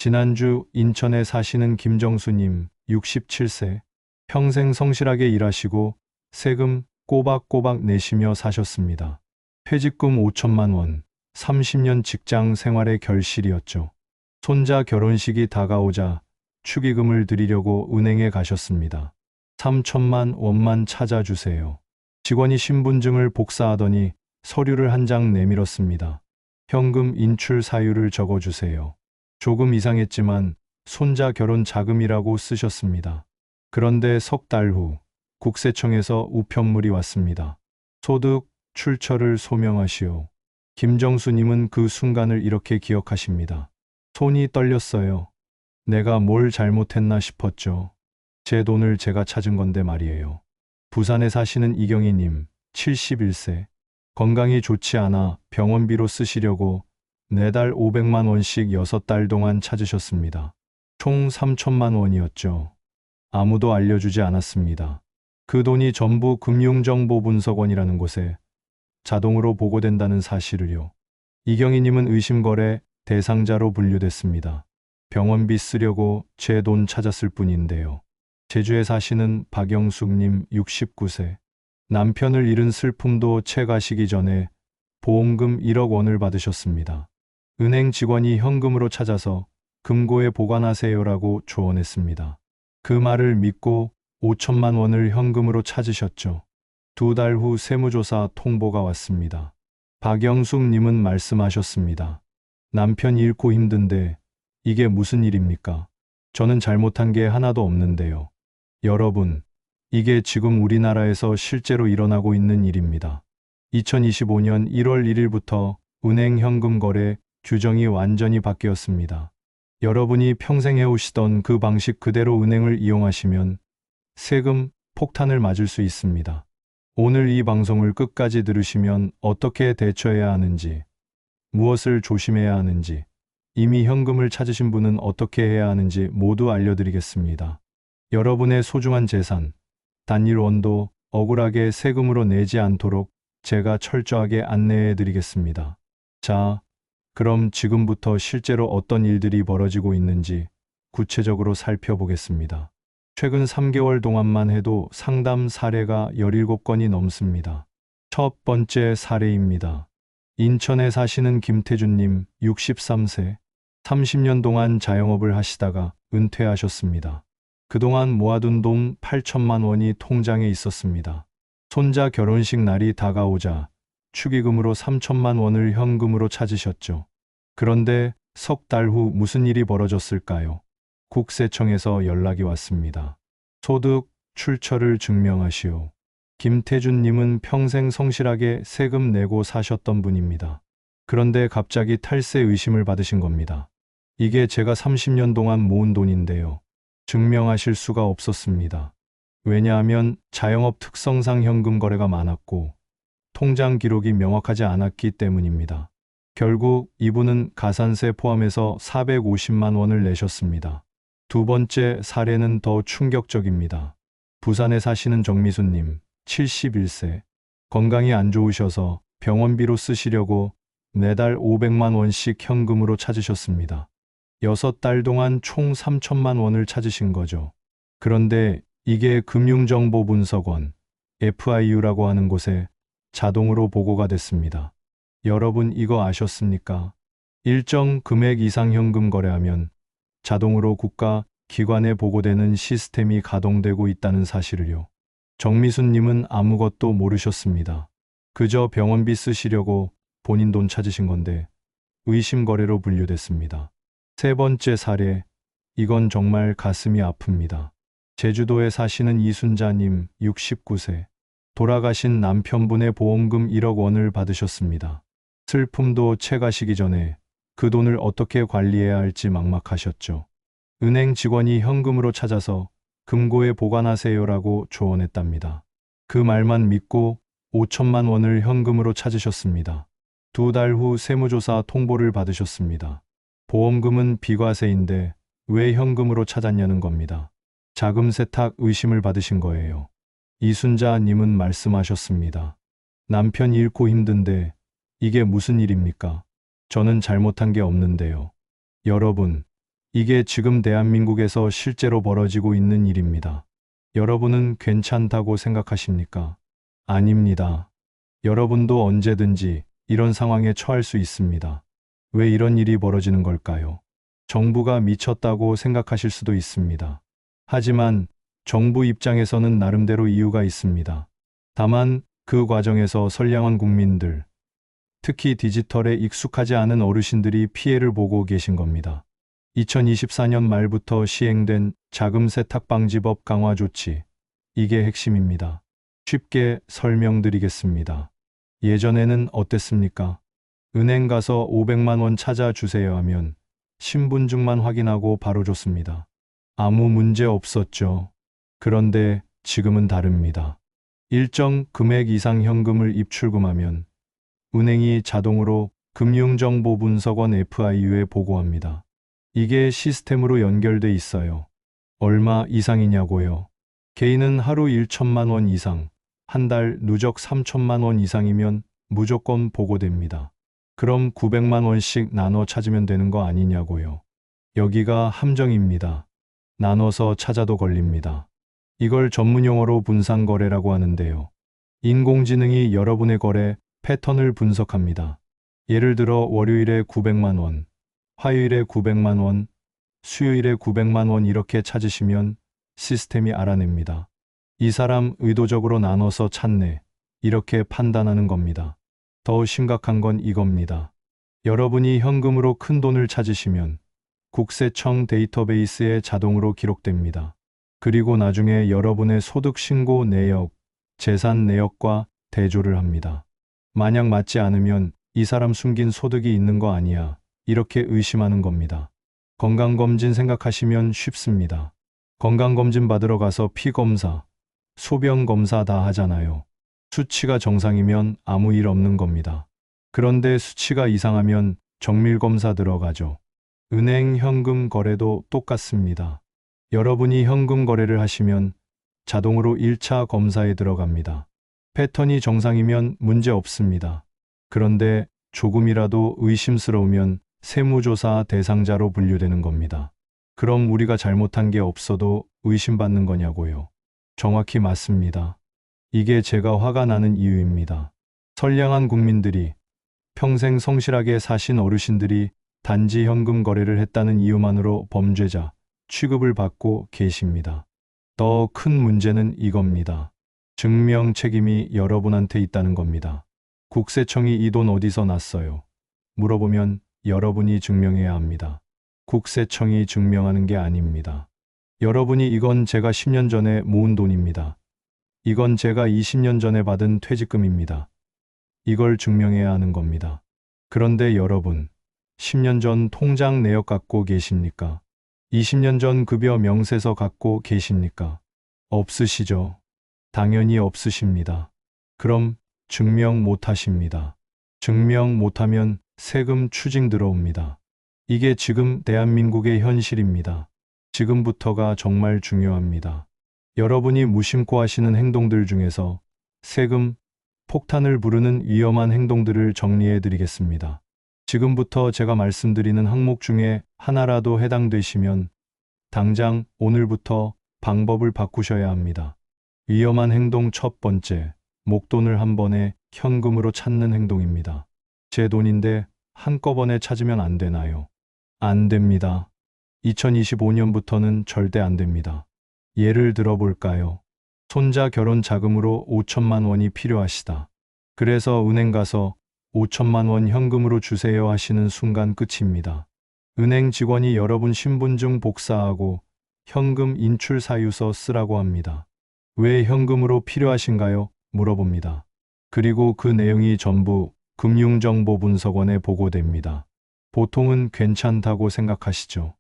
지난주 인천에 사시는 김정수님 67세. 평생 성실하게 일하시고 세금 꼬박꼬박 내시며 사셨습니다. 퇴직금 5천만 원, 30년 직장 생활의 결실이었죠. 손자 결혼식이 다가오자 축의금을 드리려고 은행에 가셨습니다. 3천만 원만 찾아주세요. 직원이 신분증을 복사하더니 서류를 한 장 내밀었습니다. 현금 인출 사유를 적어주세요. 조금 이상했지만 손자 결혼 자금이라고 쓰셨습니다. 그런데 석 달 후 국세청에서 우편물이 왔습니다. 소득 출처를 소명하시오. 김정수님은 그 순간을 이렇게 기억하십니다. 손이 떨렸어요. 내가 뭘 잘못했나 싶었죠. 제 돈을 제가 찾은 건데 말이에요. 부산에 사시는 이경희님 71세. 건강이 좋지 않아 병원비로 쓰시려고 매달 500만 원씩 6달 동안 찾으셨습니다. 총 3천만 원이었죠. 아무도 알려주지 않았습니다. 그 돈이 전부 금융정보분석원이라는 곳에 자동으로 보고된다는 사실을요. 이경희님은 의심거래 대상자로 분류됐습니다. 병원비 쓰려고 제 돈 찾았을 뿐인데요. 제주에 사시는 박영숙님 69세. 남편을 잃은 슬픔도 채 가시기 전에 보험금 1억 원을 받으셨습니다. 은행 직원이 현금으로 찾아서 금고에 보관하세요라고 조언했습니다. 그 말을 믿고 5천만 원을 현금으로 찾으셨죠. 2달 후 세무조사 통보가 왔습니다. 박영숙님은 말씀하셨습니다. 남편 잃고 힘든데 이게 무슨 일입니까? 저는 잘못한 게 하나도 없는데요. 여러분, 이게 지금 우리나라에서 실제로 일어나고 있는 일입니다. 2025년 1월 1일부터 은행 현금 거래 규정이 완전히 바뀌었습니다. 여러분이 평생 해오시던 그 방식 그대로 은행을 이용하시면 세금 폭탄을 맞을 수 있습니다. 오늘 이 방송을 끝까지 들으시면 어떻게 대처해야 하는지, 무엇을 조심해야 하는지, 이미 현금을 찾으신 분은 어떻게 해야 하는지 모두 알려드리겠습니다. 여러분의 소중한 재산, 단일 원도 억울하게 세금으로 내지 않도록 제가 철저하게 안내해 드리겠습니다. 자, 그럼 지금부터 실제로 어떤 일들이 벌어지고 있는지 구체적으로 살펴보겠습니다. 최근 3개월 동안만 해도 상담 사례가 17건이 넘습니다. 첫 번째 사례입니다. 인천에 사시는 김태준님 63세. 30년 동안 자영업을 하시다가 은퇴하셨습니다. 그동안 모아둔 돈 8천만 원이 통장에 있었습니다. 손자 결혼식 날이 다가오자 축의금으로 3천만 원을 현금으로 찾으셨죠. 그런데 석 달 후 무슨 일이 벌어졌을까요? 국세청에서 연락이 왔습니다. 소득 출처를 증명하시오. 김태준님은 평생 성실하게 세금 내고 사셨던 분입니다. 그런데 갑자기 탈세 의심을 받으신 겁니다. 이게 제가 30년 동안 모은 돈인데요. 증명하실 수가 없었습니다. 왜냐하면 자영업 특성상 현금 거래가 많았고 통장 기록이 명확하지 않았기 때문입니다. 결국 이분은 가산세 포함해서 450만 원을 내셨습니다. 두 번째 사례는 더 충격적입니다. 부산에 사시는 정미수님 71세. 건강이 안 좋으셔서 병원비로 쓰시려고 매달 500만 원씩 현금으로 찾으셨습니다. 6달 동안 총 3천만 원을 찾으신 거죠. 그런데 이게 금융정보분석원 FIU라고 하는 곳에 자동으로 보고가 됐습니다. 여러분 이거 아셨습니까? 일정 금액 이상 현금 거래하면 자동으로 국가 기관에 보고되는 시스템이 가동되고 있다는 사실을요. 정미수님은 아무것도 모르셨습니다. 그저 병원비 쓰시려고 본인 돈 찾으신 건데 의심 거래로 분류됐습니다. 세 번째 사례, 이건 정말 가슴이 아픕니다. 제주도에 사시는 이순자님 69세. 돌아가신 남편분의 보험금 1억 원을 받으셨습니다. 슬픔도 채 가시기 전에 그 돈을 어떻게 관리해야 할지 막막하셨죠. 은행 직원이 현금으로 찾아서 금고에 보관하세요라고 조언했답니다. 그 말만 믿고 5천만 원을 현금으로 찾으셨습니다. 2달 후 세무조사 통보를 받으셨습니다. 보험금은 비과세인데 왜 현금으로 찾았냐는 겁니다. 자금 세탁 의심을 받으신 거예요. 이순자님은 말씀하셨습니다. 남편 잃고 힘든데 이게 무슨 일입니까? 저는 잘못한 게 없는데요. 여러분, 이게 지금 대한민국에서 실제로 벌어지고 있는 일입니다. 여러분은 괜찮다고 생각하십니까? 아닙니다. 여러분도 언제든지 이런 상황에 처할 수 있습니다. 왜 이런 일이 벌어지는 걸까요? 정부가 미쳤다고 생각하실 수도 있습니다. 하지만 정부 입장에서는 나름대로 이유가 있습니다. 다만 그 과정에서 선량한 국민들, 특히 디지털에 익숙하지 않은 어르신들이 피해를 보고 계신 겁니다. 2024년 말부터 시행된 자금 세탁 방지법 강화 조치, 이게 핵심입니다. 쉽게 설명드리겠습니다. 예전에는 어땠습니까? 은행 가서 500만 원 찾아주세요 하면 신분증만 확인하고 바로 줬습니다. 아무 문제 없었죠. 그런데 지금은 다릅니다. 일정 금액 이상 현금을 입출금하면 은행이 자동으로 금융정보분석원 FIU에 보고합니다. 이게 시스템으로 연결돼 있어요. 얼마 이상이냐고요? 개인은 하루 1천만 원 이상, 한 달 누적 3천만 원 이상이면 무조건 보고됩니다. 그럼 900만 원씩 나눠 찾으면 되는 거 아니냐고요? 여기가 함정입니다. 나눠서 찾아도 걸립니다. 이걸 전문용어로 분산거래라고 하는데요. 인공지능이 여러분의 거래 패턴을 분석합니다. 예를 들어 월요일에 900만 원, 화요일에 900만 원, 수요일에 900만 원 이렇게 찾으시면 시스템이 알아냅니다. 이 사람 의도적으로 나눠서 찾네. 이렇게 판단하는 겁니다. 더 심각한 건 이겁니다. 여러분이 현금으로 큰 돈을 찾으시면 국세청 데이터베이스에 자동으로 기록됩니다. 그리고 나중에 여러분의 소득 신고 내역, 재산 내역과 대조를 합니다. 만약 맞지 않으면 이 사람 숨긴 소득이 있는 거 아니야. 이렇게 의심하는 겁니다. 건강검진 생각하시면 쉽습니다. 건강검진 받으러 가서 피검사, 소변검사 다 하잖아요. 수치가 정상이면 아무 일 없는 겁니다. 그런데 수치가 이상하면 정밀검사 들어가죠. 은행 현금 거래도 똑같습니다. 여러분이 현금 거래를 하시면 자동으로 1차 검사에 들어갑니다. 패턴이 정상이면 문제 없습니다. 그런데 조금이라도 의심스러우면 세무조사 대상자로 분류되는 겁니다. 그럼 우리가 잘못한 게 없어도 의심받는 거냐고요? 정확히 맞습니다. 이게 제가 화가 나는 이유입니다. 선량한 국민들이, 평생 성실하게 사신 어르신들이 단지 현금 거래를 했다는 이유만으로 범죄자 취급을 받고 계십니다. 더 큰 문제는 이겁니다. 증명 책임이 여러분한테 있다는 겁니다. 국세청이 이 돈 어디서 났어요? 물어보면 여러분이 증명해야 합니다. 국세청이 증명하는 게 아닙니다. 여러분이 이건 제가 10년 전에 모은 돈입니다. 이건 제가 20년 전에 받은 퇴직금입니다. 이걸 증명해야 하는 겁니다. 그런데 여러분, 10년 전 통장 내역 갖고 계십니까? 20년 전 급여 명세서 갖고 계십니까? 없으시죠? 당연히 없으십니다. 그럼 증명 못 하십니다. 증명 못하면 세금 추징 들어옵니다. 이게 지금 대한민국의 현실입니다. 지금부터가 정말 중요합니다. 여러분이 무심코 하시는 행동들 중에서 세금 폭탄을 부르는 위험한 행동들을 정리해 드리겠습니다. 지금부터 제가 말씀드리는 항목 중에 하나라도 해당되시면 당장 오늘부터 방법을 바꾸셔야 합니다. 위험한 행동 첫 번째, 목돈을 한 번에 현금으로 찾는 행동입니다. 제 돈인데 한꺼번에 찾으면 안 되나요? 안 됩니다. 2025년부터는 절대 안 됩니다. 예를 들어 볼까요? 손자 결혼 자금으로 5천만 원이 필요하시다. 그래서 은행 가서 5천만 원 현금으로 주세요 하시는 순간 끝입니다. 은행 직원이 여러분 신분증 복사하고 현금 인출 사유서 쓰라고 합니다. 왜 현금으로 필요하신가요? 물어봅니다. 그리고 그 내용이 전부 금융정보분석원에 보고됩니다. 보통은 괜찮다고 생각하시죠.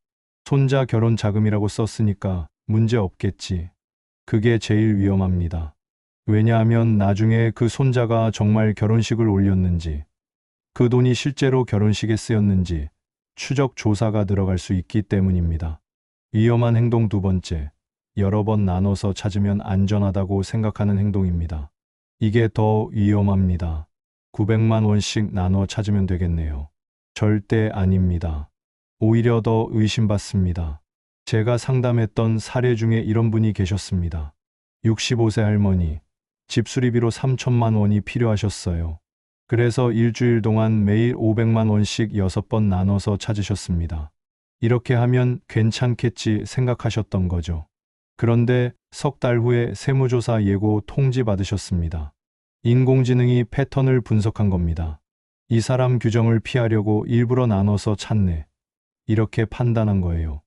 손자 결혼 자금이라고 썼으니까 문제 없겠지. 그게 제일 위험합니다. 왜냐하면 나중에 그 손자가 정말 결혼식을 올렸는지, 그 돈이 실제로 결혼식에 쓰였는지 추적 조사가 들어갈 수 있기 때문입니다. 위험한 행동 두 번째, 여러 번 나눠서 찾으면 안전하다고 생각하는 행동입니다. 이게 더 위험합니다. 900만 원씩 나눠 찾으면 되겠네요. 절대 아닙니다. 오히려 더 의심받습니다. 제가 상담했던 사례 중에 이런 분이 계셨습니다. 65세 할머니, 집 수리비로 3천만 원이 필요하셨어요. 그래서 일주일 동안 매일 500만 원씩 6번 나눠서 찾으셨습니다. 이렇게 하면 괜찮겠지 생각하셨던 거죠. 그런데 석 달 후에 세무조사 예고 통지 받으셨습니다. 인공지능이 패턴을 분석한 겁니다. 이 사람 규정을 피하려고 일부러 나눠서 찾네. 이렇게 판단한 거예요.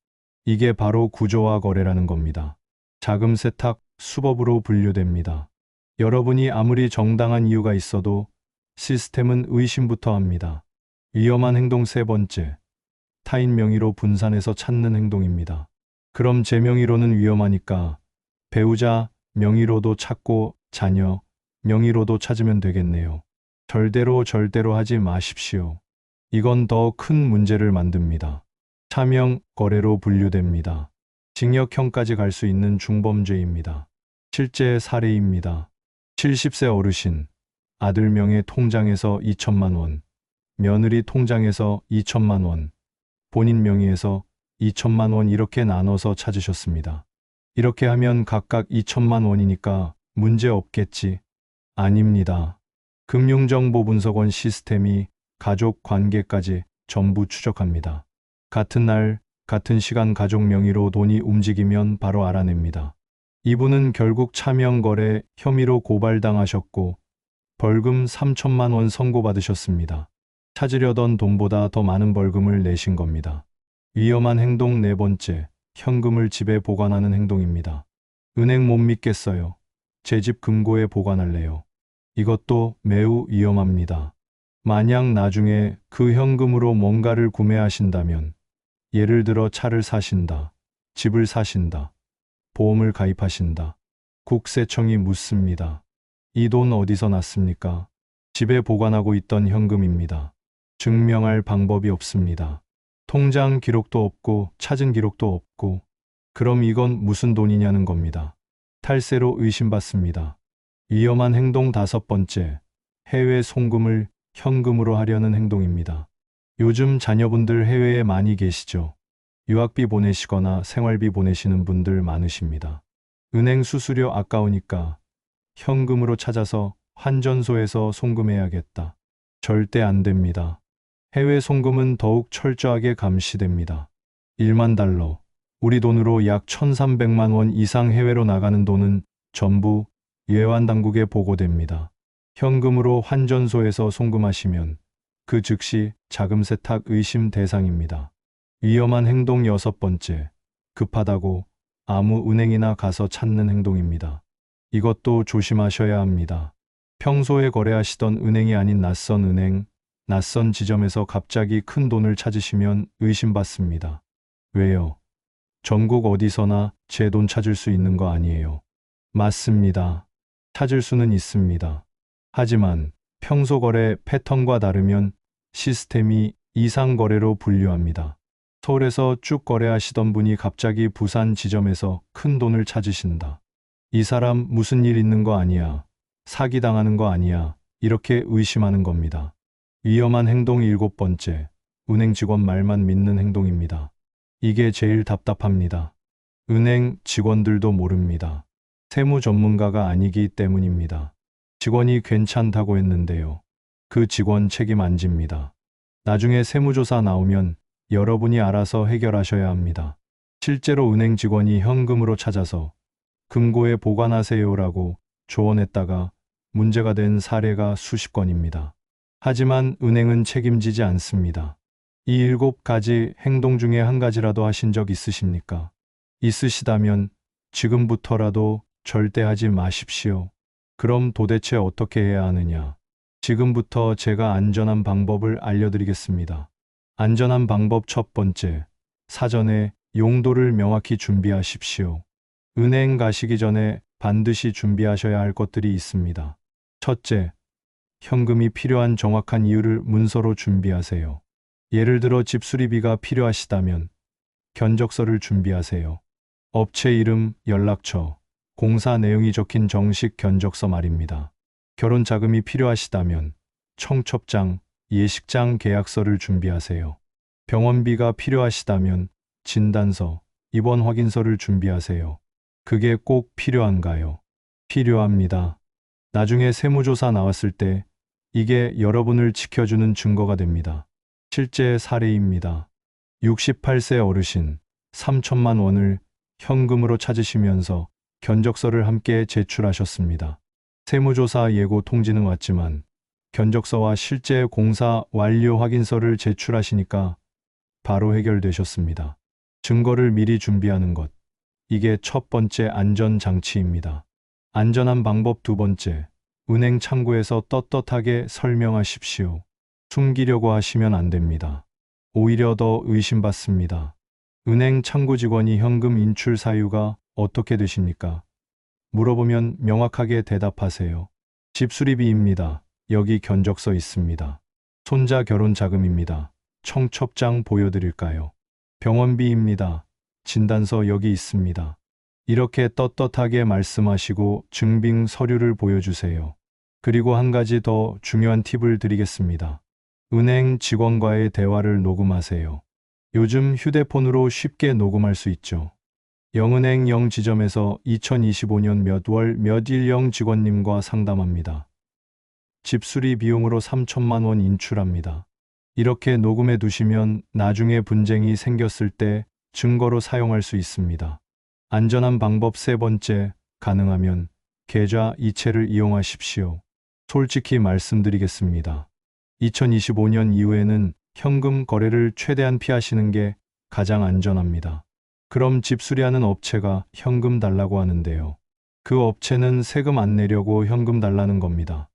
이게 바로 구조화 거래라는 겁니다. 자금 세탁, 수법으로 분류됩니다. 여러분이 아무리 정당한 이유가 있어도 시스템은 의심부터 합니다. 위험한 행동 세 번째, 타인 명의로 분산해서 찾는 행동입니다. 그럼 제 명의로는 위험하니까 배우자 명의로도 찾고 자녀 명의로도 찾으면 되겠네요. 절대로 하지 마십시오. 이건 더 큰 문제를 만듭니다. 차명 거래로 분류됩니다. 징역형까지 갈 수 있는 중범죄입니다. 실제 사례입니다. 70세 어르신, 아들 명의 통장에서 2천만 원, 며느리 통장에서 2천만 원, 본인 명의에서 2천만 원 이렇게 나눠서 찾으셨습니다. 이렇게 하면 각각 2천만 원이니까 문제 없겠지? 아닙니다. 금융정보분석원 시스템이 가족 관계까지 전부 추적합니다. 같은 날, 같은 시간 가족 명의로 돈이 움직이면 바로 알아냅니다. 이분은 결국 차명거래 혐의로 고발당하셨고 벌금 3천만 원 선고받으셨습니다. 찾으려던 돈보다 더 많은 벌금을 내신 겁니다. 위험한 행동 네 번째, 현금을 집에 보관하는 행동입니다. 은행 못 믿겠어요. 제 집 금고에 보관할래요. 이것도 매우 위험합니다. 만약 나중에 그 현금으로 뭔가를 구매하신다면, 예를 들어 차를 사신다, 집을 사신다, 보험을 가입하신다. 국세청이 묻습니다. 이 돈 어디서 났습니까? 집에 보관하고 있던 현금입니다. 증명할 방법이 없습니다. 통장 기록도 없고 찾은 기록도 없고 그럼 이건 무슨 돈이냐는 겁니다. 탈세로 의심받습니다. 위험한 행동 다섯 번째, 해외 송금을 현금으로 하려는 행동입니다. 요즘 자녀분들 해외에 많이 계시죠? 유학비 보내시거나 생활비 보내시는 분들 많으십니다. 은행 수수료 아까우니까 현금으로 찾아서 환전소에서 송금해야겠다. 절대 안 됩니다. 해외 송금은 더욱 철저하게 감시됩니다. 1만 달러, 우리 돈으로 약 1,300만 원 이상 해외로 나가는 돈은 전부 외환 당국에 보고됩니다. 현금으로 환전소에서 송금하시면 그 즉시 자금 세탁 의심 대상입니다. 위험한 행동 여섯 번째, 급하다고 아무 은행이나 가서 찾는 행동입니다. 이것도 조심하셔야 합니다. 평소에 거래하시던 은행이 아닌 낯선 은행, 낯선 지점에서 갑자기 큰 돈을 찾으시면 의심받습니다. 왜요? 전국 어디서나 제 돈 찾을 수 있는 거 아니에요. 맞습니다. 찾을 수는 있습니다. 하지만 평소 거래 패턴과 다르면 시스템이 이상 거래로 분류합니다. 서울에서 쭉 거래하시던 분이 갑자기 부산 지점에서 큰 돈을 찾으신다. 이 사람 무슨 일 있는 거 아니야? 사기당하는 거 아니야? 이렇게 의심하는 겁니다. 위험한 행동 일곱 번째, 은행 직원 말만 믿는 행동입니다. 이게 제일 답답합니다. 은행 직원들도 모릅니다. 세무 전문가가 아니기 때문입니다. 직원이 괜찮다고 했는데요. 그 직원 책임 안 집니다. 나중에 세무조사 나오면 여러분이 알아서 해결하셔야 합니다. 실제로 은행 직원이 현금으로 찾아서 금고에 보관하세요라고 조언했다가 문제가 된 사례가 수십 건입니다. 하지만 은행은 책임지지 않습니다. 이 7가지 행동 중에 한 가지라도 하신 적 있으십니까? 있으시다면 지금부터라도 절대 하지 마십시오. 그럼 도대체 어떻게 해야 하느냐? 지금부터 제가 안전한 방법을 알려드리겠습니다. 안전한 방법 첫 번째, 사전에 용도를 명확히 준비하십시오. 은행 가시기 전에 반드시 준비하셔야 할 것들이 있습니다. 첫째, 현금이 필요한 정확한 이유를 문서로 준비하세요. 예를 들어 집 수리비가 필요하시다면 견적서를 준비하세요. 업체 이름, 연락처, 공사 내용이 적힌 정식 견적서 말입니다. 결혼 자금이 필요하시다면 청첩장, 예식장 계약서를 준비하세요. 병원비가 필요하시다면 진단서, 입원 확인서를 준비하세요. 그게 꼭 필요한가요? 필요합니다. 나중에 세무조사 나왔을 때 이게 여러분을 지켜주는 증거가 됩니다. 실제 사례입니다. 68세 어르신 3천만 원을 현금으로 찾으시면서 견적서를 함께 제출하셨습니다. 세무조사 예고 통지는 왔지만 견적서와 실제 공사 완료 확인서를 제출하시니까 바로 해결되셨습니다. 증거를 미리 준비하는 것. 이게 첫 번째 안전장치입니다. 안전한 방법 두 번째. 은행 창구에서 떳떳하게 설명하십시오. 숨기려고 하시면 안 됩니다. 오히려 더 의심받습니다. 은행 창구 직원이 현금 인출 사유가 어떻게 되십니까? 물어보면 명확하게 대답하세요. 집 수리비입니다. 여기 견적서 있습니다. 손자 결혼 자금입니다. 청첩장 보여드릴까요? 병원비입니다. 진단서 여기 있습니다. 이렇게 떳떳하게 말씀하시고 증빙 서류를 보여주세요. 그리고 한 가지 더 중요한 팁을 드리겠습니다. 은행 직원과의 대화를 녹음하세요. 요즘 휴대폰으로 쉽게 녹음할 수 있죠. 영은행 0지점에서 2025년 몇 월 몇일 0 직원님과 상담합니다. 집수리 비용으로 3천만 원 인출합니다. 이렇게 녹음해 두시면 나중에 분쟁이 생겼을 때 증거로 사용할 수 있습니다. 안전한 방법 세 번째, 가능하면 계좌 이체를 이용하십시오. 솔직히 말씀드리겠습니다. 2025년 이후에는 현금 거래를 최대한 피하시는 게 가장 안전합니다. 그럼 집 수리하는 업체가 현금 달라고 하는데요. 그 업체는 세금 안 내려고 현금 달라는 겁니다.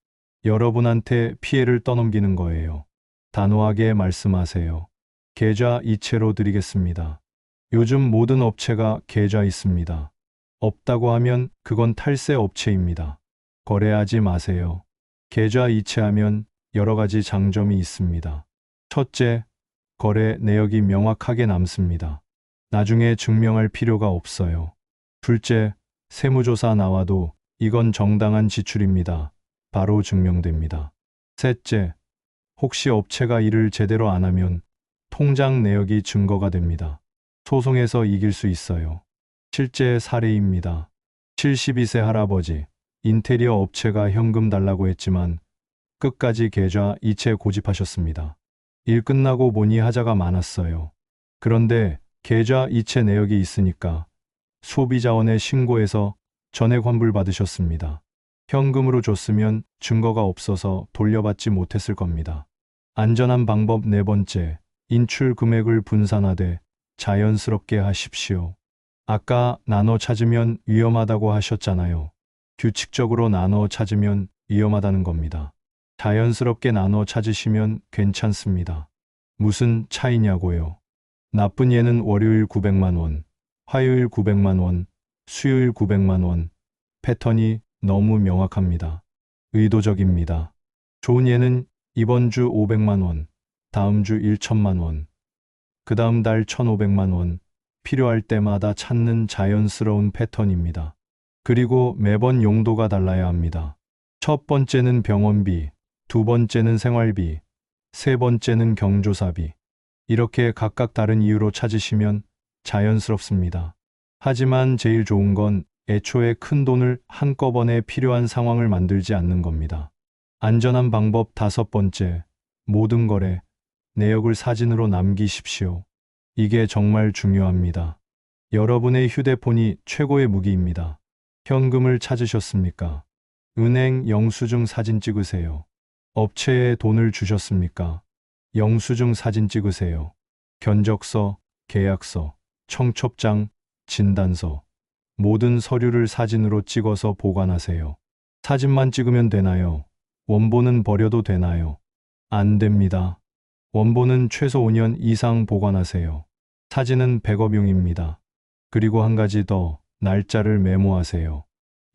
여러분한테 피해를 떠넘기는 거예요. 단호하게 말씀하세요. 계좌 이체로 드리겠습니다. 요즘 모든 업체가 계좌 있습니다. 없다고 하면 그건 탈세 업체입니다. 거래하지 마세요. 계좌 이체하면 여러 가지 장점이 있습니다. 첫째, 거래 내역이 명확하게 남습니다. 나중에 증명할 필요가 없어요. 둘째, 세무조사 나와도 이건 정당한 지출입니다. 바로 증명됩니다. 셋째, 혹시 업체가 일을 제대로 안 하면 통장 내역이 증거가 됩니다. 소송에서 이길 수 있어요. 실제 사례입니다. 72세 할아버지, 인테리어 업체가 현금 달라고 했지만 끝까지 계좌 이체 고집하셨습니다. 일 끝나고 보니 하자가 많았어요. 그런데 계좌 이체 내역이 있으니까 소비자원에 신고해서 전액 환불 받으셨습니다. 현금으로 줬으면 증거가 없어서 돌려받지 못했을 겁니다. 안전한 방법 네 번째, 인출 금액을 분산하되 자연스럽게 하십시오. 아까 나눠 찾으면 위험하다고 하셨잖아요. 규칙적으로 나눠 찾으면 위험하다는 겁니다. 자연스럽게 나눠 찾으시면 괜찮습니다. 무슨 차이냐고요? 나쁜 예는 월요일 900만 원, 화요일 900만 원, 수요일 900만 원. 패턴이 너무 명확합니다. 의도적입니다. 좋은 예는 이번 주 500만 원, 다음 주 1천만 원, 그 다음 달 1,500만 원, 필요할 때마다 찾는 자연스러운 패턴입니다. 그리고 매번 용도가 달라야 합니다. 첫 번째는 병원비, 두 번째는 생활비, 세 번째는 경조사비. 이렇게 각각 다른 이유로 찾으시면 자연스럽습니다. 하지만 제일 좋은 건 애초에 큰 돈을 한꺼번에 필요한 상황을 만들지 않는 겁니다. 안전한 방법 다섯 번째, 모든 거래 내역을 사진으로 남기십시오. 이게 정말 중요합니다. 여러분의 휴대폰이 최고의 무기입니다. 현금을 찾으셨습니까? 은행 영수증 사진 찍으세요. 업체에 돈을 주셨습니까? 영수증 사진 찍으세요. 견적서, 계약서, 청첩장, 진단서, 모든 서류를 사진으로 찍어서 보관하세요. 사진만 찍으면 되나요? 원본은 버려도 되나요? 안 됩니다. 원본은 최소 5년 이상 보관하세요. 사진은 백업용입니다. 그리고 한 가지 더, 날짜를 메모하세요.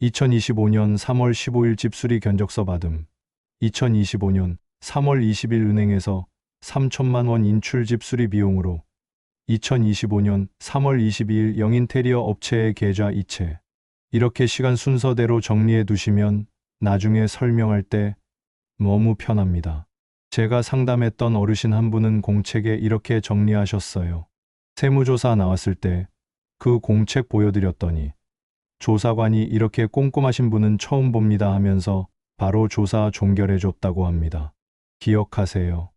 2025년 3월 15일 집수리 견적서 받음. 2025년 3월 20일 은행에서 3천만 원 인출 집수리 비용으로 2025년 3월 22일 영인테리어 업체의 계좌 이체. 이렇게 시간 순서대로 정리해 두시면 나중에 설명할 때 너무 편합니다. 제가 상담했던 어르신 한 분은 공책에 이렇게 정리하셨어요. 세무조사 나왔을 때 그 공책 보여드렸더니 조사관이 이렇게 꼼꼼하신 분은 처음 봅니다 하면서 바로 조사 종결해줬다고 합니다. 기억하세요.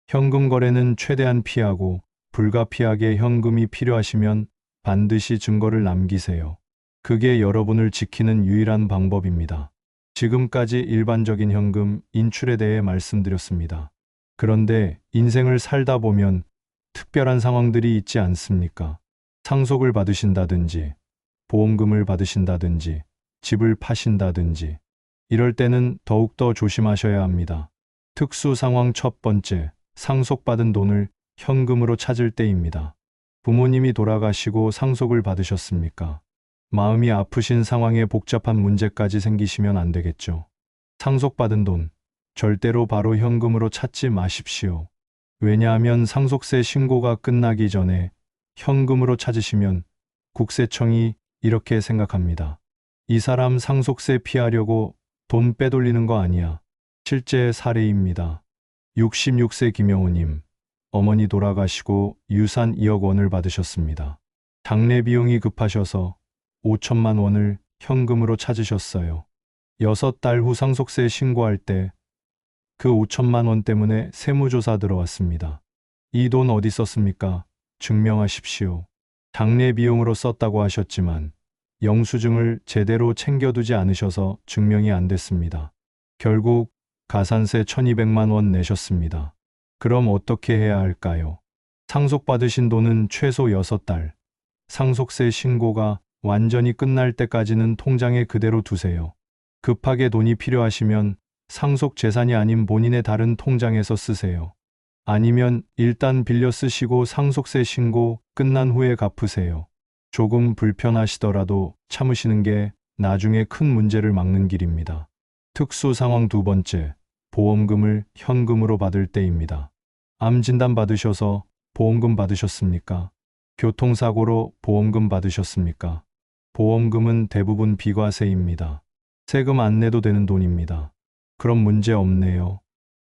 현금 거래는 최대한 피하고 불가피하게 현금이 필요하시면 반드시 증거를 남기세요. 그게 여러분을 지키는 유일한 방법입니다. 지금까지 일반적인 현금 인출에 대해 말씀드렸습니다. 그런데 인생을 살다 보면 특별한 상황들이 있지 않습니까? 상속을 받으신다든지, 보험금을 받으신다든지, 집을 파신다든지, 이럴 때는 더욱더 조심하셔야 합니다. 특수 상황 첫 번째, 상속받은 돈을 현금으로 찾을 때입니다. 부모님이 돌아가시고 상속을 받으셨습니까? 마음이 아프신 상황에 복잡한 문제까지 생기시면 안 되겠죠. 상속받은 돈, 절대로 바로 현금으로 찾지 마십시오. 왜냐하면 상속세 신고가 끝나기 전에 현금으로 찾으시면 국세청이 이렇게 생각합니다. 이 사람 상속세 피하려고 돈 빼돌리는 거 아니야. 실제 사례입니다. 66세 김영호님, 어머니 돌아가시고 유산 2억 원을 받으셨습니다. 장례 비용이 급하셔서 5천만 원을 현금으로 찾으셨어요. 6달 후 상속세 신고할 때 그 5천만 원 때문에 세무조사 들어왔습니다. 이 돈 어디 썼습니까? 증명하십시오. 장례 비용으로 썼다고 하셨지만 영수증을 제대로 챙겨두지 않으셔서 증명이 안 됐습니다. 결국 가산세 1200만 원 내셨습니다. 그럼 어떻게 해야 할까요? 상속받으신 돈은 최소 6달, 상속세 신고가 완전히 끝날 때까지는 통장에 그대로 두세요. 급하게 돈이 필요하시면 상속 재산이 아닌 본인의 다른 통장에서 쓰세요. 아니면 일단 빌려 쓰시고 상속세 신고 끝난 후에 갚으세요. 조금 불편하시더라도 참으시는 게 나중에 큰 문제를 막는 길입니다. 특수 상황 두 번째, 보험금을 현금으로 받을 때입니다. 암 진단 받으셔서 보험금 받으셨습니까? 교통사고로 보험금 받으셨습니까? 보험금은 대부분 비과세입니다. 세금 안 내도 되는 돈입니다. 그럼 문제 없네요.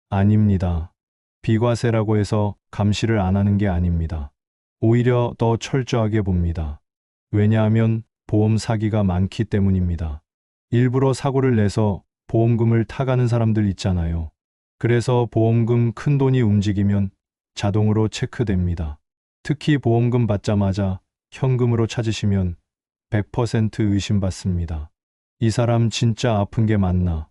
아닙니다. 비과세라고 해서 감시를 안 하는 게 아닙니다. 오히려 더 철저하게 봅니다. 왜냐하면 보험 사기가 많기 때문입니다. 일부러 사고를 내서 보험금을 타가는 사람들 있잖아요. 그래서 보험금 큰 돈이 움직이면 자동으로 체크됩니다. 특히 보험금 받자마자 현금으로 찾으시면 100% 의심받습니다. 이 사람 진짜 아픈 게 맞나?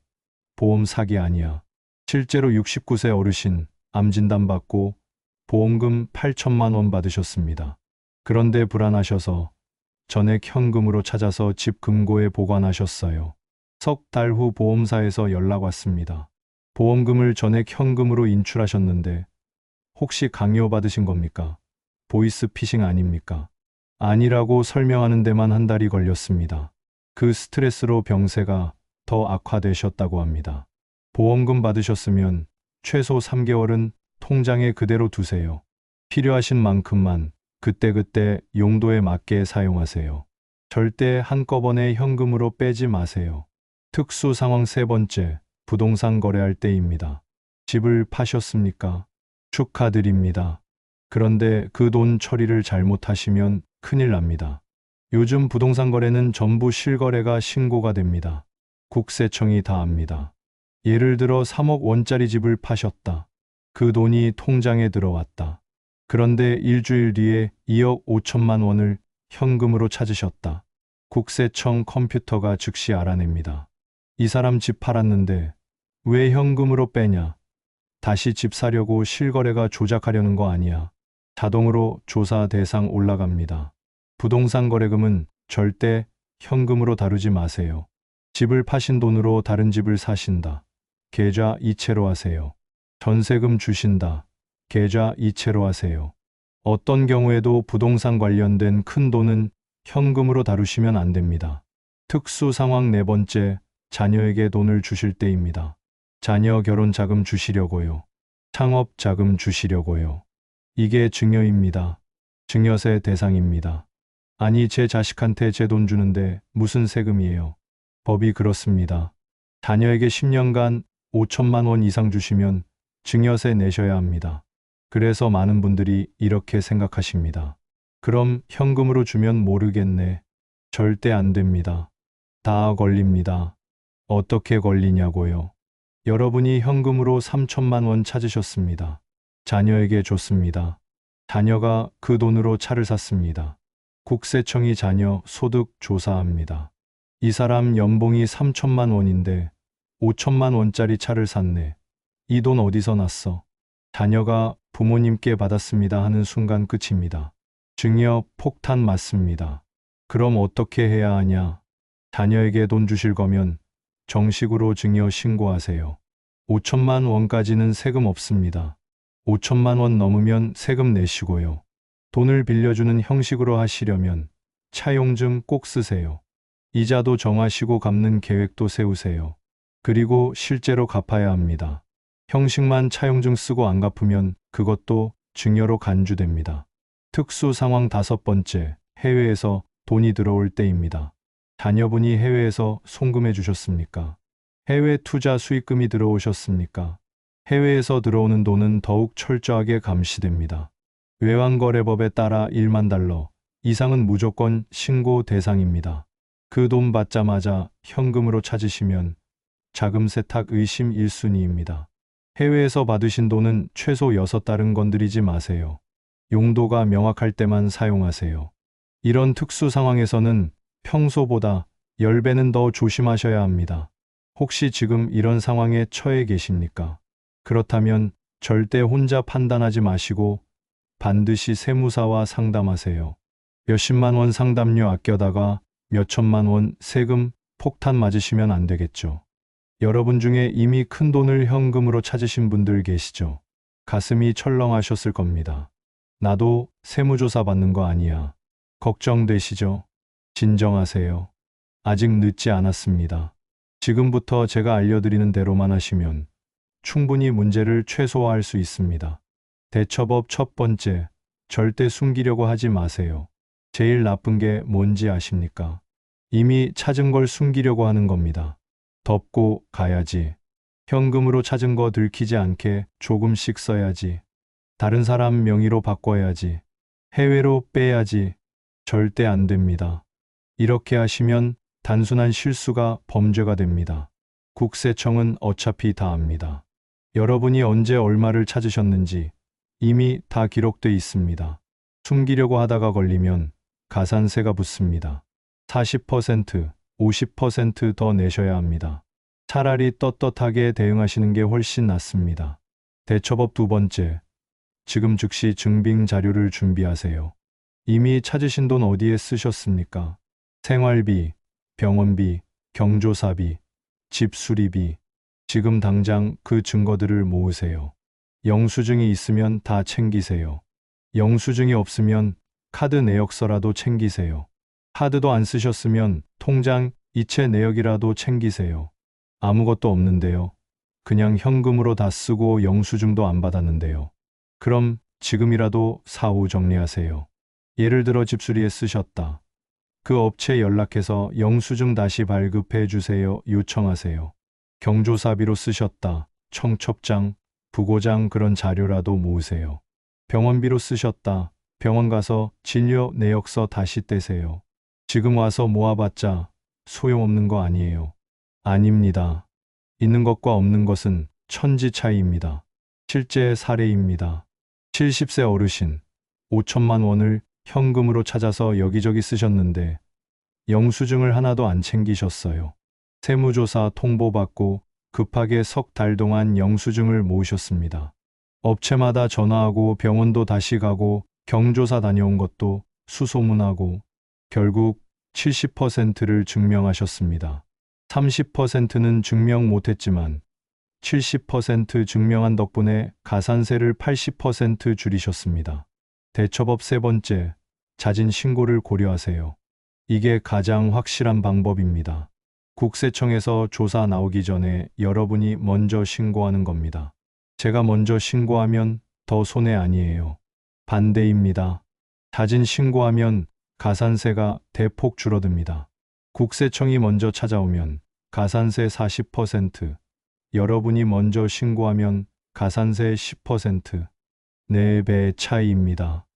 보험 사기 아니야. 실제로 69세 어르신 암 진단 받고 보험금 8천만 원 받으셨습니다. 그런데 불안하셔서 전액 현금으로 찾아서 집 금고에 보관하셨어요. 석 달 후 보험사에서 연락 왔습니다. 보험금을 전액 현금으로 인출하셨는데 혹시 강요받으신 겁니까? 보이스피싱 아닙니까? 아니라고 설명하는 데만 한 달이 걸렸습니다. 그 스트레스로 병세가 더 악화되셨다고 합니다. 보험금 받으셨으면 최소 3개월은 통장에 그대로 두세요. 필요하신 만큼만 그때그때 용도에 맞게 사용하세요. 절대 한꺼번에 현금으로 빼지 마세요. 특수 상황 세 번째, 부동산 거래할 때입니다. 집을 파셨습니까? 축하드립니다. 그런데 그 돈 처리를 잘못하시면 큰일 납니다. 요즘 부동산 거래는 전부 실거래가 신고가 됩니다. 국세청이 다 압니다. 예를 들어 3억 원짜리 집을 파셨다. 그 돈이 통장에 들어왔다. 그런데 일주일 뒤에 2억 5천만 원을 현금으로 찾으셨다. 국세청 컴퓨터가 즉시 알아냅니다. 이 사람 집 팔았는데 왜 현금으로 빼냐? 다시 집 사려고 실거래가 조작하려는 거 아니야. 자동으로 조사 대상 올라갑니다. 부동산 거래금은 절대 현금으로 다루지 마세요. 집을 파신 돈으로 다른 집을 사신다. 계좌 이체로 하세요. 전세금 주신다. 계좌 이체로 하세요. 어떤 경우에도 부동산 관련된 큰 돈은 현금으로 다루시면 안 됩니다. 특수 상황 네 번째, 자녀에게 돈을 주실 때입니다. 자녀 결혼 자금 주시려고요. 창업 자금 주시려고요. 이게 증여입니다. 증여세 대상입니다. 아니, 제 자식한테 제 돈 주는데 무슨 세금이에요? 법이 그렇습니다. 자녀에게 10년간 5천만 원 이상 주시면 증여세 내셔야 합니다. 그래서 많은 분들이 이렇게 생각하십니다. 그럼 현금으로 주면 모르겠네. 절대 안 됩니다. 다 걸립니다. 어떻게 걸리냐고요? 여러분이 현금으로 3천만 원 찾으셨습니다. 자녀에게 줬습니다. 자녀가 그 돈으로 차를 샀습니다. 국세청이 자녀 소득 조사합니다. 이 사람 연봉이 3천만 원인데 5천만 원짜리 차를 샀네. 이 돈 어디서 났어? 자녀가 부모님께 받았습니다 하는 순간 끝입니다. 증여 폭탄 맞습니다. 그럼 어떻게 해야 하냐? 자녀에게 돈 주실 거면 정식으로 증여 신고하세요. 5천만 원까지는 세금 없습니다. 5천만 원 넘으면 세금 내시고요. 돈을 빌려주는 형식으로 하시려면 차용증 꼭 쓰세요. 이자도 정하시고 갚는 계획도 세우세요. 그리고 실제로 갚아야 합니다. 형식만 차용증 쓰고 안 갚으면 그것도 증여로 간주됩니다. 특수 상황 5번째, 해외에서 돈이 들어올 때입니다. 자녀분이 해외에서 송금해 주셨습니까? 해외 투자 수익금이 들어오셨습니까? 해외에서 들어오는 돈은 더욱 철저하게 감시됩니다. 외환거래법에 따라 1만 달러 이상은 무조건 신고 대상입니다. 그 돈 받자마자 현금으로 찾으시면 자금 세탁 의심 1순위입니다. 해외에서 받으신 돈은 최소 6달은 건드리지 마세요. 용도가 명확할 때만 사용하세요. 이런 특수 상황에서는 평소보다 10배는 더 조심하셔야 합니다. 혹시 지금 이런 상황에 처해 계십니까? 그렇다면 절대 혼자 판단하지 마시고 반드시 세무사와 상담하세요. 몇십만 원 상담료 아껴다가 몇천만 원 세금 폭탄 맞으시면 안 되겠죠. 여러분 중에 이미 큰 돈을 현금으로 찾으신 분들 계시죠? 가슴이 철렁하셨을 겁니다. 나도 세무조사 받는 거 아니야. 걱정되시죠? 진정하세요. 아직 늦지 않았습니다. 지금부터 제가 알려드리는 대로만 하시면 충분히 문제를 최소화할 수 있습니다. 대처법 첫 번째, 절대 숨기려고 하지 마세요. 제일 나쁜 게 뭔지 아십니까? 이미 찾은 걸 숨기려고 하는 겁니다. 덮고 가야지. 현금으로 찾은 거 들키지 않게 조금씩 써야지. 다른 사람 명의로 바꿔야지. 해외로 빼야지. 절대 안 됩니다. 이렇게 하시면 단순한 실수가 범죄가 됩니다. 국세청은 어차피 다 압니다. 여러분이 언제 얼마를 찾으셨는지 이미 다 기록돼 있습니다. 숨기려고 하다가 걸리면 가산세가 붙습니다. 40%, 50% 더 내셔야 합니다. 차라리 떳떳하게 대응하시는 게 훨씬 낫습니다. 대처법 두 번째, 지금 즉시 증빙 자료를 준비하세요. 이미 찾으신 돈 어디에 쓰셨습니까? 생활비, 병원비, 경조사비, 집 수리비. 지금 당장 그 증거들을 모으세요. 영수증이 있으면 다 챙기세요. 영수증이 없으면 카드 내역서라도 챙기세요. 카드도 안 쓰셨으면 통장 이체 내역이라도 챙기세요. 아무것도 없는데요. 그냥 현금으로 다 쓰고 영수증도 안 받았는데요. 그럼 지금이라도 사후 정리하세요. 예를 들어 집수리에 쓰셨다. 그 업체 연락해서 영수증 다시 발급해 주세요. 요청하세요. 경조사비로 쓰셨다. 청첩장, 부고장 그런 자료라도 모으세요. 병원비로 쓰셨다. 병원 가서 진료 내역서 다시 떼세요. 지금 와서 모아봤자 소용없는 거 아니에요. 아닙니다. 있는 것과 없는 것은 천지 차이입니다. 실제 사례입니다. 70세 어르신, 5천만 원을 현금으로 찾아서 여기저기 쓰셨는데 영수증을 하나도 안 챙기셨어요. 세무조사 통보받고 급하게 석 달 동안 영수증을 모으셨습니다. 업체마다 전화하고 병원도 다시 가고 경조사 다녀온 것도 수소문하고 결국 70%를 증명하셨습니다. 30%는 증명 못했지만 70% 증명한 덕분에 가산세를 80% 줄이셨습니다. 대처법 세 번째, 자진 신고를 고려하세요. 이게 가장 확실한 방법입니다. 국세청에서 조사 나오기 전에 여러분이 먼저 신고하는 겁니다. 제가 먼저 신고하면 더 손해 아니에요. 반대입니다. 자진 신고하면 가산세가 대폭 줄어듭니다. 국세청이 먼저 찾아오면 가산세 40%, 여러분이 먼저 신고하면 가산세 10%, 4배 차이입니다.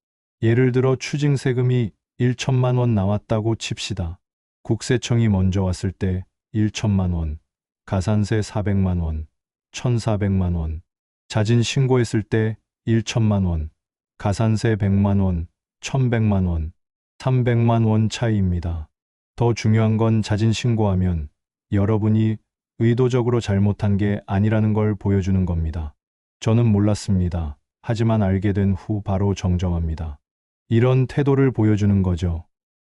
예를 들어 추징세금이 1천만 원 나왔다고 칩시다. 국세청이 먼저 왔을 때 1천만 원, 가산세 400만 원, 1,400만 원. 자진 신고했을 때 1천만 원, 가산세 100만 원, 1,100만 원, 300만 원 차이입니다. 더 중요한 건 자진 신고하면 여러분이 의도적으로 잘못한 게 아니라는 걸 보여주는 겁니다. 저는 몰랐습니다. 하지만 알게 된 후 바로 정정합니다. 이런 태도를 보여주는 거죠.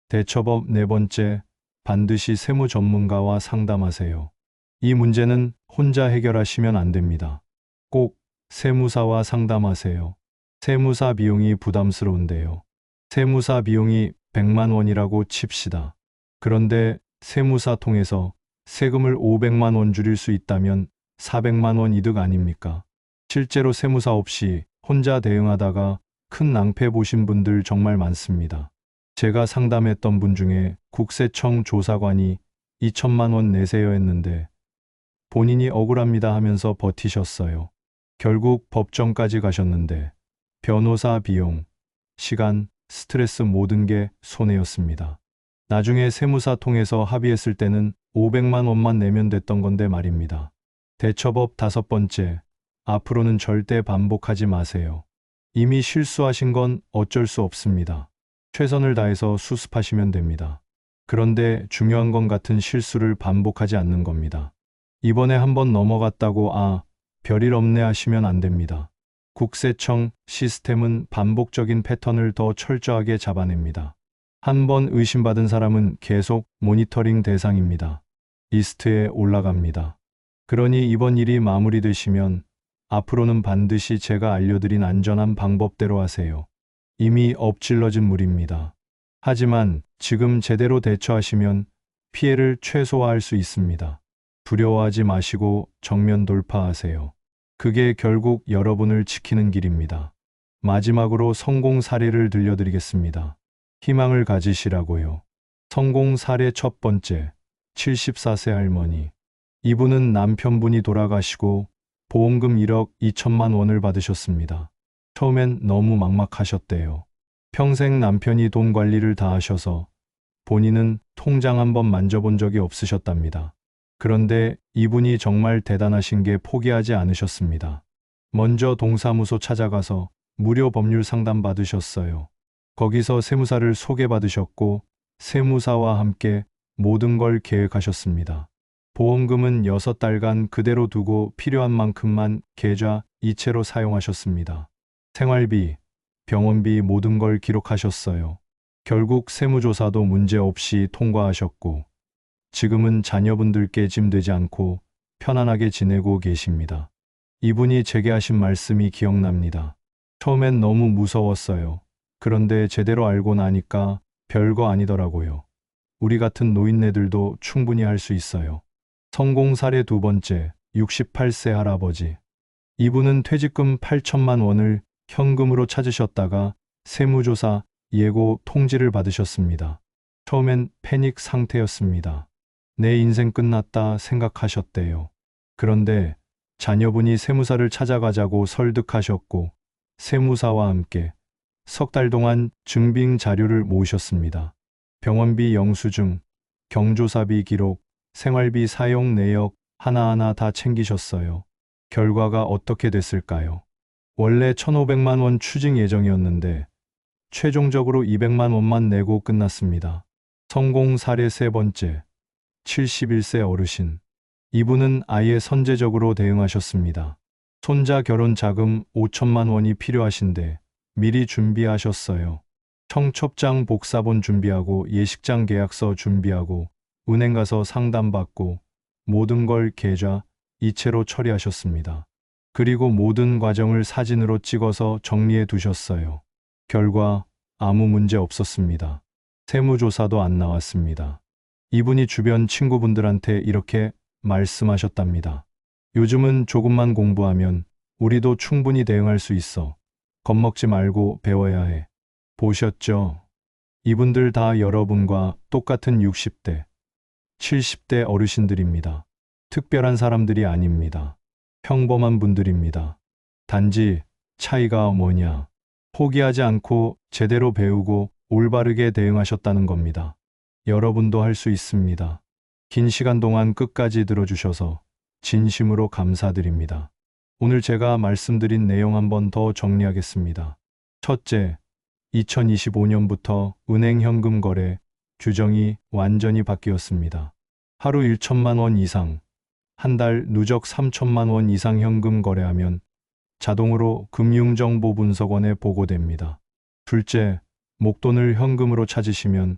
대처법 네 번째, 반드시 세무 전문가와 상담하세요. 이 문제는 혼자 해결하시면 안 됩니다. 꼭 세무사와 상담하세요. 세무사 비용이 부담스러운데요. 세무사 비용이 100만 원이라고 칩시다. 그런데 세무사 통해서 세금을 500만 원 줄일 수 있다면 400만 원 이득 아닙니까? 실제로 세무사 없이 혼자 대응하다가 큰 낭패 보신 분들 정말 많습니다. 제가 상담했던 분 중에 국세청 조사관이 2천만 원 내세요 했는데 본인이 억울합니다 하면서 버티셨어요. 결국 법정까지 가셨는데 변호사 비용, 시간, 스트레스 모든 게 손해였습니다. 나중에 세무사 통해서 합의했을 때는 500만 원만 내면 됐던 건데 말입니다. 대처법 다섯 번째, 앞으로는 절대 반복하지 마세요. 이미 실수하신 건 어쩔 수 없습니다. 최선을 다해서 수습하시면 됩니다. 그런데 중요한 건 같은 실수를 반복하지 않는 겁니다. 이번에 한번 넘어갔다고 별일 없네 하시면 안 됩니다. 국세청 시스템은 반복적인 패턴을 더 철저하게 잡아냅니다. 한 번 의심받은 사람은 계속 모니터링 대상입니다. 리스트에 올라갑니다. 그러니 이번 일이 마무리되시면 앞으로는 반드시 제가 알려드린 안전한 방법대로 하세요. 이미 엎질러진 물입니다. 하지만 지금 제대로 대처하시면 피해를 최소화할 수 있습니다. 두려워하지 마시고 정면 돌파하세요. 그게 결국 여러분을 지키는 길입니다. 마지막으로 성공 사례를 들려드리겠습니다. 희망을 가지시라고요. 성공 사례 첫 번째, 74세 할머니. 이분은 남편분이 돌아가시고 보험금 1억 2천만 원을 받으셨습니다. 처음엔 너무 막막하셨대요. 평생 남편이 돈 관리를 다 하셔서 본인은 통장 한번 만져본 적이 없으셨답니다. 그런데 이분이 정말 대단하신 게 포기하지 않으셨습니다. 먼저 동사무소 찾아가서 무료 법률 상담 받으셨어요. 거기서 세무사를 소개받으셨고 세무사와 함께 모든 걸 계획하셨습니다. 보험금은 6달간 그대로 두고 필요한 만큼만 계좌 이체로 사용하셨습니다. 생활비, 병원비 모든 걸 기록하셨어요. 결국 세무조사도 문제없이 통과하셨고 지금은 자녀분들께 짐되지 않고 편안하게 지내고 계십니다. 이분이 제게 하신 말씀이 기억납니다. 처음엔 너무 무서웠어요. 그런데 제대로 알고 나니까 별거 아니더라고요. 우리 같은 노인네들도 충분히 할 수 있어요. 성공 사례 두 번째, 68세 할아버지. 이분은 퇴직금 8천만 원을 현금으로 찾으셨다가 세무조사 예고 통지를 받으셨습니다. 처음엔 패닉 상태였습니다. 내 인생 끝났다 생각하셨대요. 그런데 자녀분이 세무사를 찾아가자고 설득하셨고 세무사와 함께 석 달 동안 증빙 자료를 모으셨습니다. 병원비 영수증, 경조사비 기록, 생활비 사용 내역 하나하나 다 챙기셨어요. 결과가 어떻게 됐을까요? 원래 1,500만 원 추징 예정이었는데 최종적으로 200만 원만 내고 끝났습니다. 성공 사례 세 번째, 71세 어르신. 이분은 아예 선제적으로 대응하셨습니다. 손자 결혼 자금 5천만 원이 필요하신데 미리 준비하셨어요. 청첩장 복사본 준비하고 예식장 계약서 준비하고 은행 가서 상담받고 모든 걸 계좌 이체로 처리하셨습니다. 그리고 모든 과정을 사진으로 찍어서 정리해 두셨어요. 결과 아무 문제 없었습니다. 세무조사도 안 나왔습니다. 이분이 주변 친구분들한테 이렇게 말씀하셨답니다. 요즘은 조금만 공부하면 우리도 충분히 대응할 수 있어. 겁먹지 말고 배워야 해. 보셨죠? 이분들 다 여러분과 똑같은 60대, 70대 어르신들입니다. 특별한 사람들이 아닙니다. 평범한 분들입니다. 단지 차이가 뭐냐? 포기하지 않고 제대로 배우고 올바르게 대응하셨다는 겁니다. 여러분도 할 수 있습니다. 긴 시간 동안 끝까지 들어주셔서 진심으로 감사드립니다. 오늘 제가 말씀드린 내용 한번 더 정리하겠습니다. 첫째, 2025년부터 은행 현금 거래 규정이 완전히 바뀌었습니다. 하루 1천만 원 이상, 한 달 누적 3천만 원 이상 현금 거래하면 자동으로 금융정보분석원에 보고됩니다. 둘째, 목돈을 현금으로 찾으시면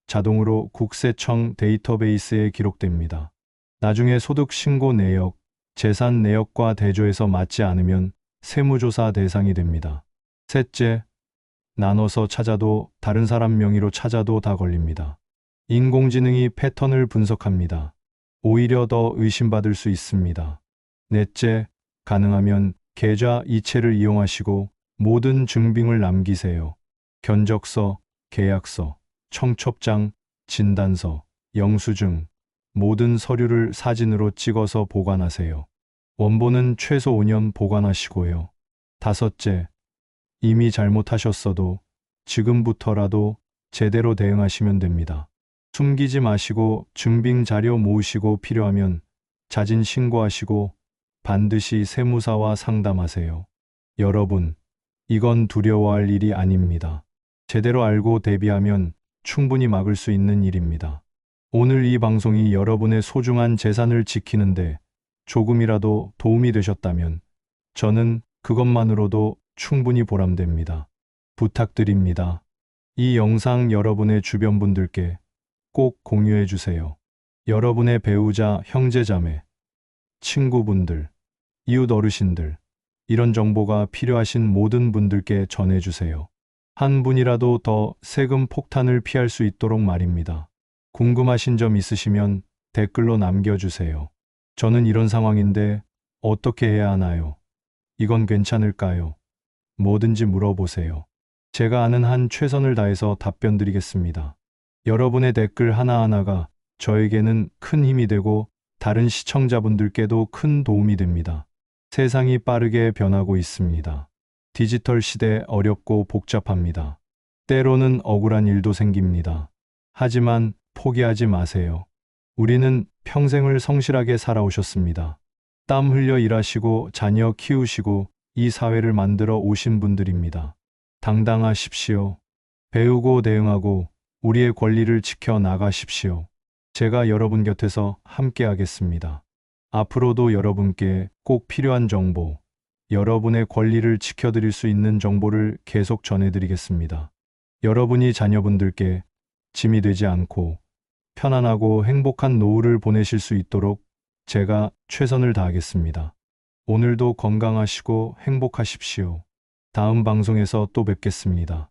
자동으로 국세청 데이터베이스에 기록됩니다. 나중에 소득 신고 내역, 재산 내역과 대조해서 맞지 않으면 세무조사 대상이 됩니다. 셋째, 나눠서 찾아도 다른 사람 명의로 찾아도 다 걸립니다. 인공지능이 패턴을 분석합니다. 오히려 더 의심받을 수 있습니다. 넷째, 가능하면 계좌 이체를 이용하시고 모든 증빙을 남기세요. 견적서, 계약서, 청첩장, 진단서, 영수증, 모든 서류를 사진으로 찍어서 보관하세요. 원본은 최소 5년 보관하시고요. 다섯째, 이미 잘못하셨어도 지금부터라도 제대로 대응하시면 됩니다. 숨기지 마시고 증빙 자료 모으시고 필요하면 자진 신고하시고 반드시 세무사와 상담하세요. 여러분, 이건 두려워할 일이 아닙니다. 제대로 알고 대비하면 충분히 막을 수 있는 일입니다. 오늘 이 방송이 여러분의 소중한 재산을 지키는데 조금이라도 도움이 되셨다면 저는 그것만으로도 충분히 보람됩니다. 부탁드립니다. 이 영상 여러분의 주변 분들께 꼭 공유해 주세요. 여러분의 배우자, 형제자매, 친구분들, 이웃 어르신들, 이런 정보가 필요하신 모든 분들께 전해주세요. 한 분이라도 더 세금 폭탄을 피할 수 있도록 말입니다. 궁금하신 점 있으시면 댓글로 남겨주세요. 저는 이런 상황인데 어떻게 해야 하나요? 이건 괜찮을까요? 뭐든지 물어보세요. 제가 아는 한 최선을 다해서 답변 드리겠습니다. 여러분의 댓글 하나하나가 저에게는 큰 힘이 되고 다른 시청자분들께도 큰 도움이 됩니다. 세상이 빠르게 변하고 있습니다. 디지털 시대 어렵고 복잡합니다. 때로는 억울한 일도 생깁니다. 하지만 포기하지 마세요. 우리는 평생을 성실하게 살아오셨습니다. 땀 흘려 일하시고 자녀 키우시고 이 사회를 만들어 오신 분들입니다. 당당하십시오. 배우고 대응하고 우리의 권리를 지켜 나가십시오. 제가 여러분 곁에서 함께 하겠습니다. 앞으로도 여러분께 꼭 필요한 정보, 여러분의 권리를 지켜드릴 수 있는 정보를 계속 전해드리겠습니다. 여러분이 자녀분들께 짐이 되지 않고 편안하고 행복한 노후를 보내실 수 있도록 제가 최선을 다하겠습니다. 오늘도 건강하시고 행복하십시오. 다음 방송에서 또 뵙겠습니다.